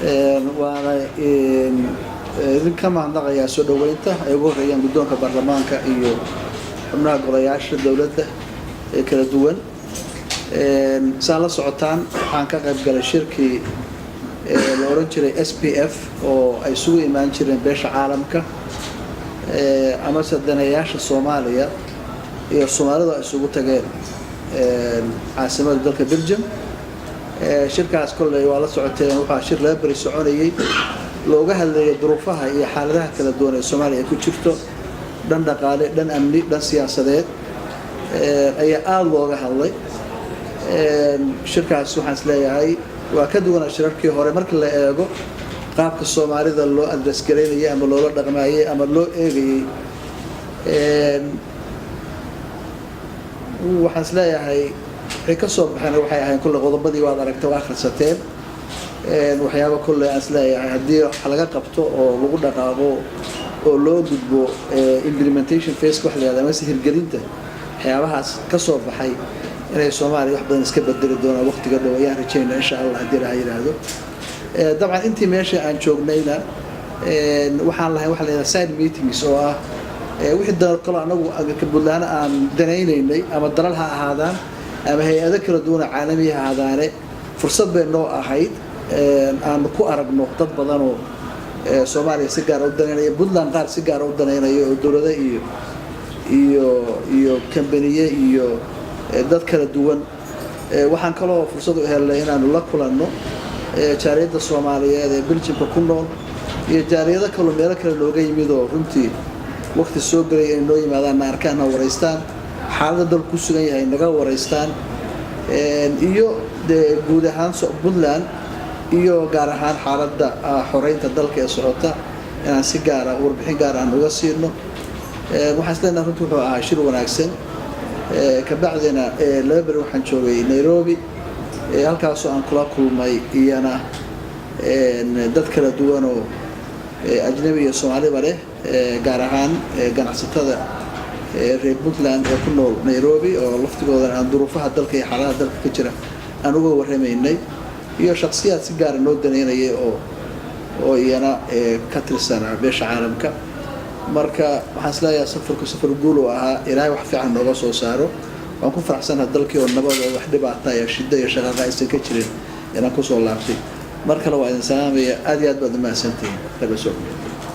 waana idinka mahadnaqayaa soo dhaweynta ay ugu horeeyaan guddoonka baarlamaanka iyo xubnaha golayaasha dawladda ee kala duwan. saan la socotaan waxaan ka qayb galay shirkii la oran jiray SPF oo ay isugu imaan jireen beesha caalamka ama sadanayaasha Soomaaliya iyo Soomaalidu ay isugu tageen caasimadda dalka Belgium. shirkaas kolley waa la socoteen waxaa shir la bari soconayay looga hadlayay duruufaha iyo xaaladaha kala duwan ee Soomaaliya ku jirto dhan dhaqaale, dhan amni, dhan siyaasadeed ayaa aad looga hadlay. shirkaas waxaan isleeyahay waa ka duwanaa shirarkii hore marka la eego qaabka Soomaalida loo address gareynayay ama loola dhaqmayay ama loo eegayay. waxaan isleeyahay wixii ka soo baxayna waxay ahayn kulle qodobadii waad aragtay waa akhrisateen. waxyaabo kulle aan isleeyahay haddii wax laga qabto oo lagu dhaqaaqo oo loo gudbo implementation phase wax la yiraahdo ama hirgelinta waxyaabahaas ka soo baxay inay Soomaaliya wax badan iska bedeli doonaan waqtiga dhow ayaan rajaynaa insha Allah haddii la yiraahdo. dabcan intii meesha aan joognayna waxaan lahayn wax la yiraahdo side meetings oo ah wixii dalal kale anagu ka Puntland aan danaynaynay ama dalal ha ahaadaan ama hay'ado kala duwan caalami ha ahaadaane fursad bay noo ahayd aan ku aragno dad badan oo Soomaaliya si gaar ah u danaynaya, Puntland qaar si gaar ah u danaynaya oo dawladda iyo companiye iyo dad kala duwan. waxaan kaloo fursad u helnay inaanu la kulanno jaaliyadda Soomaaliyeed ee Belgiumka ku nool iyo jaaliyado kale meel kale looga yimid oo runtii waqti soo galay in loo yimaadaan arkaan wareystaan xaaladda dalku ku sugan yahay naga wareystaan iyo guud ahaan Puntland iyo gaar ahaan xaaladda xoreynta dalka ee socota inaan si gaar ah warbixin gaar ah uga siino. waxaan isleeyahay runtii wuxuu ahaa shir wanaagsan. ka bacdina laba bari waxaan joogay Nairobi halkaasoo aan kula kulmay iyana dad kala duwan oo ajnabi iyo Soomaaliba leh gaar ahaan ganacsatada reer Puntland ee ku nool Nairobi oo laftigooda aan duruufaha dalka iyo xaaladaha dalka ka jira aan uga warramaynay iyo shakhsiyaad si gaar ah loo daneynayay oo iyana ka tirsanaa beesha caalamka. marka waxaan isleeyahay safarku safar guul oo ahaa ilaahay wax fiican nooga soo saaro. waan ku faraxsanahay dalkii oo nabad oo wax dhibaato iyo shida iyo shaqo aysan ka jirin inaan ku soo laabtay. mar kale waa idin salaamaya aad iyo aad baad u mahadsantihiin.